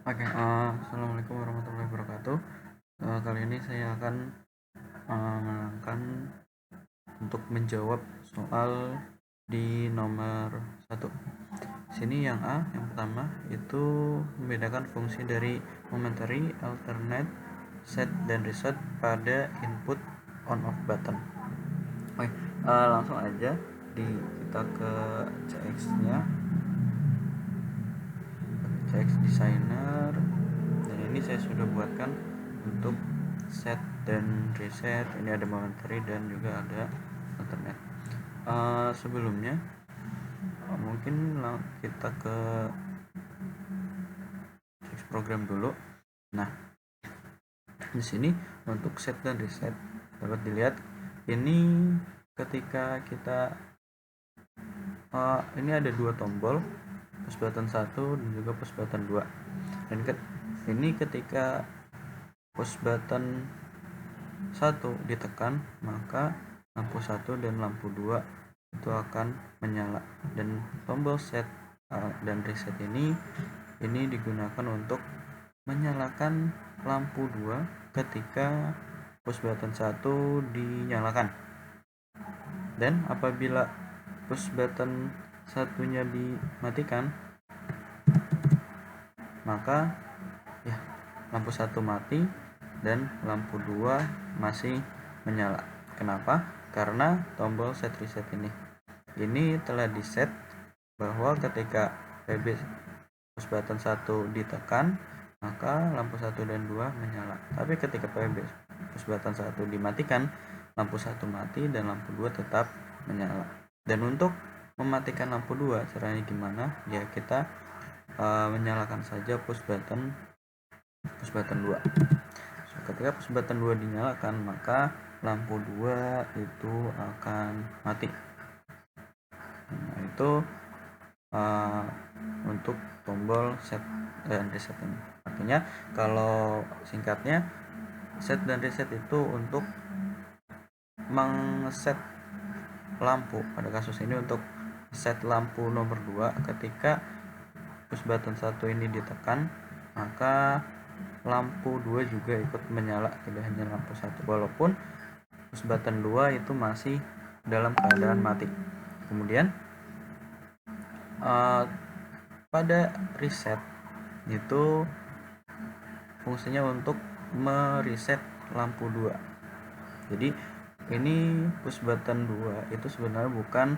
Assalamualaikum warahmatullahi wabarakatuh. Kali ini saya akan menerangkan untuk menjawab soal di nomor 1. Sini yang A, yang pertama itu membedakan fungsi dari momentary, alternate, set, dan reset pada input on off button. Langsung aja kita ke CX-nya, CX Designer. Dan ini saya sudah buatkan untuk set dan reset. Ini ada momentary dan juga ada alternate. Sebelumnya mungkin kita ke CX program dulu. Nah, di sini untuk set dan reset dapat dilihat ini ketika kita ini ada dua tombol, push button 1 dan juga push button 2. Dan ini ketika push button 1 ditekan, maka lampu 1 dan lampu 2 itu akan menyala. Dan tombol set dan reset ini digunakan untuk menyalakan lampu 2 ketika push button 1 dinyalakan. Dan apabila push button satunya dimatikan, maka lampu 1 mati dan lampu 2 masih menyala. Kenapa? Karena tombol set reset ini telah diset bahwa ketika PB push button 1 ditekan, maka lampu 1 dan 2 menyala. Tapi ketika PB push button 1 dimatikan, lampu 1 mati dan lampu 2 tetap menyala. Dan untuk mematikan lampu 2 caranya gimana? Ya kita menyalakan saja push button 2. Ketika push button 2 dinyalakan, maka lampu 2 itu akan mati. Nah, itu untuk tombol set dan reset ini. Artinya kalau singkatnya, set dan reset itu untuk mengset lampu. Pada kasus ini untuk set lampu nomor 2, ketika push button 1 ini ditekan, maka lampu 2 juga ikut menyala, tidak hanya lampu 1, walaupun push button 2 itu masih dalam keadaan mati. Kemudian pada reset itu fungsinya untuk mereset lampu 2. Jadi ini push button 2 itu sebenarnya bukan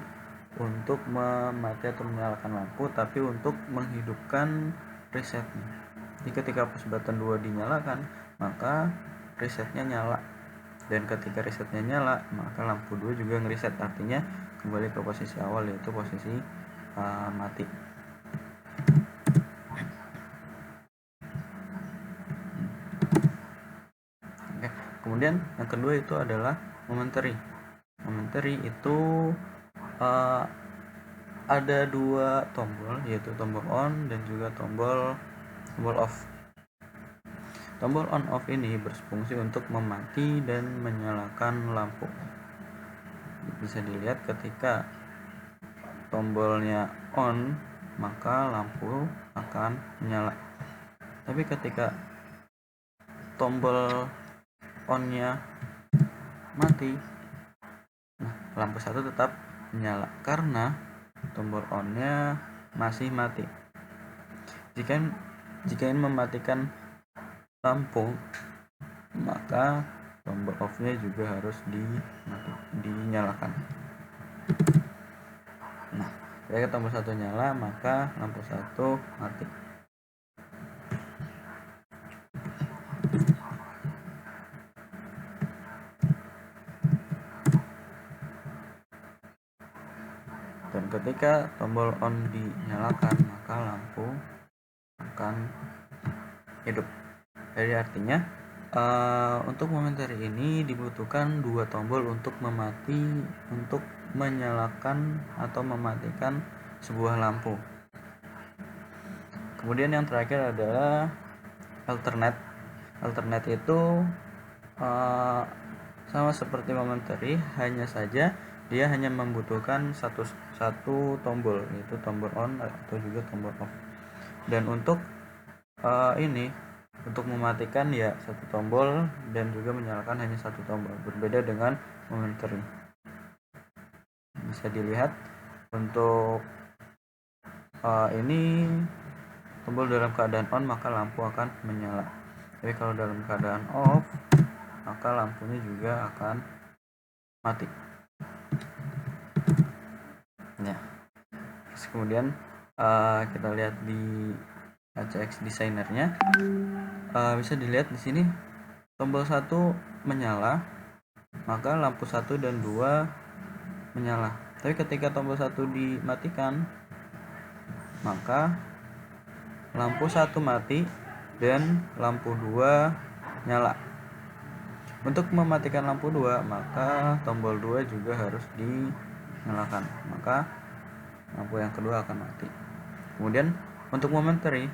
untuk mematikan atau menyalakan lampu, tapi untuk menghidupkan resetnya. Jadi ketika push button 2 dinyalakan, maka resetnya nyala. Dan ketika resetnya nyala, maka lampu 2 juga ngereset, artinya kembali ke posisi awal, yaitu posisi mati. Kemudian yang kedua itu adalah momentary. Momentary itu ada dua tombol, yaitu tombol on dan juga tombol off. Tombol on off ini berfungsi untuk memati dan menyalakan lampu. Bisa dilihat ketika tombolnya on, maka lampu akan menyala. Tapi ketika tombol on-nya mati, lampu 1 tetap menyala karena tombol on-nya masih mati. Jika ingin mematikan lampu, maka tombol off-nya juga harus dinyalakan. Nah, ketika tombol 1 nyala, maka lampu 1 mati. Dan ketika tombol on dinyalakan, maka lampu akan hidup. Jadi artinya untuk momentary ini dibutuhkan dua tombol untuk menyalakan atau mematikan sebuah lampu. Kemudian yang terakhir adalah alternate. Alternate itu sama seperti momentary, hanya saja dia hanya membutuhkan satu tombol, yaitu tombol on atau juga tombol off. Dan untuk ini untuk mematikan ya satu tombol dan juga menyalakan hanya satu tombol, berbeda dengan momentary. Bisa dilihat untuk ini tombol dalam keadaan on maka lampu akan menyala, tapi kalau dalam keadaan off maka lampunya juga akan mati. Ya, kemudian kita lihat di ACX designernya, bisa dilihat di sini tombol 1 menyala maka lampu 1 dan 2 menyala, tapi ketika tombol 1 dimatikan maka lampu 1 mati dan lampu 2 nyala. Untuk mematikan lampu 2 maka tombol 2 juga harus dinyalakan, maka lampu yang kedua akan mati. Kemudian untuk momentary,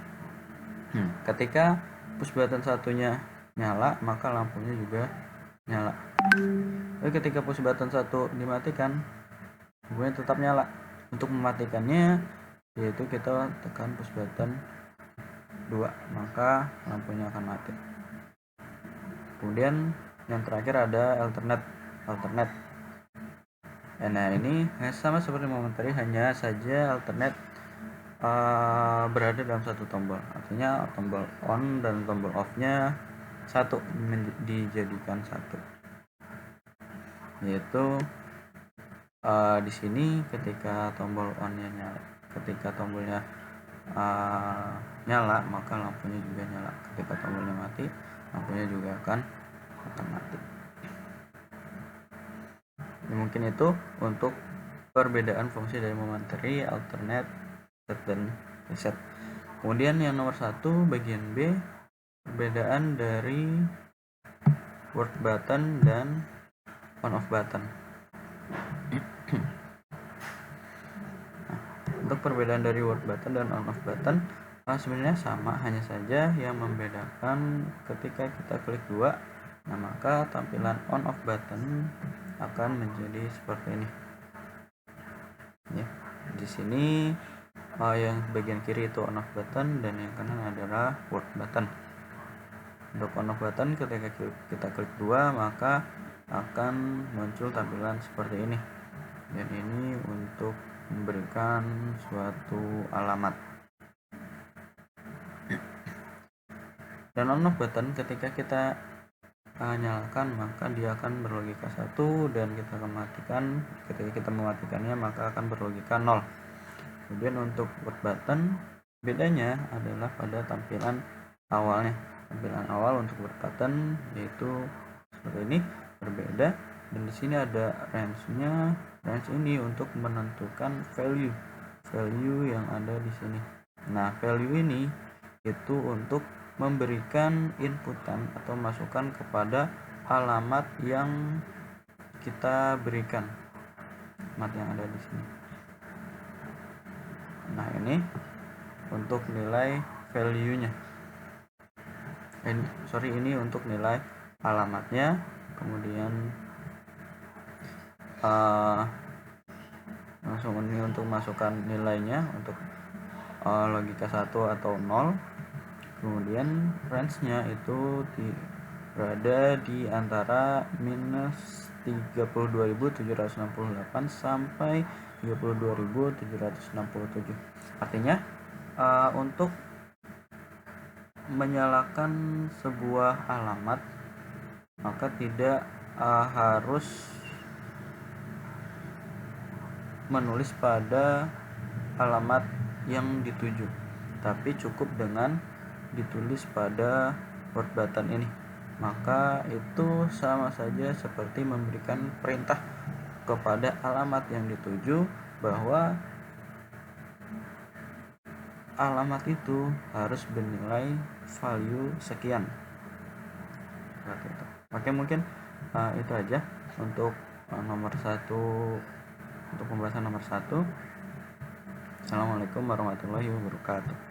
ketika push button satunya nyala maka lampunya juga nyala. Tapi ketika push button 1 dimatikan, lampunya tetap nyala. Untuk mematikannya yaitu kita tekan push button 2 maka lampunya akan mati. Kemudian yang terakhir ada alternate. Nah ini sama seperti momentary, hanya saja alternate berada dalam satu tombol, artinya tombol on dan tombol off nya satu, dijadikan satu, yaitu di sini ketika tombol on nya nyala, ketika tombolnya nyala maka lampunya juga nyala, ketika tombolnya mati lampunya juga akan mati. Ya, mungkin itu untuk perbedaan fungsi dari momentary, alternate, set dan reset. Kemudian yang nomor 1 bagian B, perbedaan dari work button dan on off button. Untuk perbedaan dari work button dan on off button sebenarnya sama, hanya saja yang membedakan ketika kita klik 2, nah maka tampilan on off button akan menjadi seperti ini. Ya, di sini yang bagian kiri itu on off button dan yang kanan adalah work button. Untuk on off button ketika kita klik 2 maka akan muncul tampilan seperti ini, dan ini untuk memberikan suatu alamat. Dan on off button ketika kita nyalakan maka dia akan berlogika 1 dan kita matikan, ketika kita mematikannya maka akan berlogika 0. Kemudian untuk work button bedanya adalah pada tampilan awalnya. Tampilan awal untuk work button yaitu seperti ini, berbeda, dan di sini ada range-nya. Range ini untuk menentukan value yang ada di sini. Nah, value ini itu untuk memberikan inputan atau masukan kepada alamat yang kita berikan, alamat yang ada di sini. Nah, ini untuk nilai value-nya. Ini untuk nilai alamatnya. Kemudian langsung ini untuk masukkan nilainya untuk logika 1 atau 0. Kemudian range-nya itu berada di antara minus 32.768 sampai 32.767. Artinya untuk menyalakan sebuah alamat maka tidak harus menulis pada alamat yang dituju, tapi cukup dengan ditulis pada work button ini, maka itu sama saja seperti memberikan perintah kepada alamat yang dituju bahwa alamat itu harus bernilai value sekian. Seperti itu. Oke, mungkin itu aja untuk nomor 1, untuk pembahasan nomor 1. Assalamualaikum warahmatullahi wabarakatuh.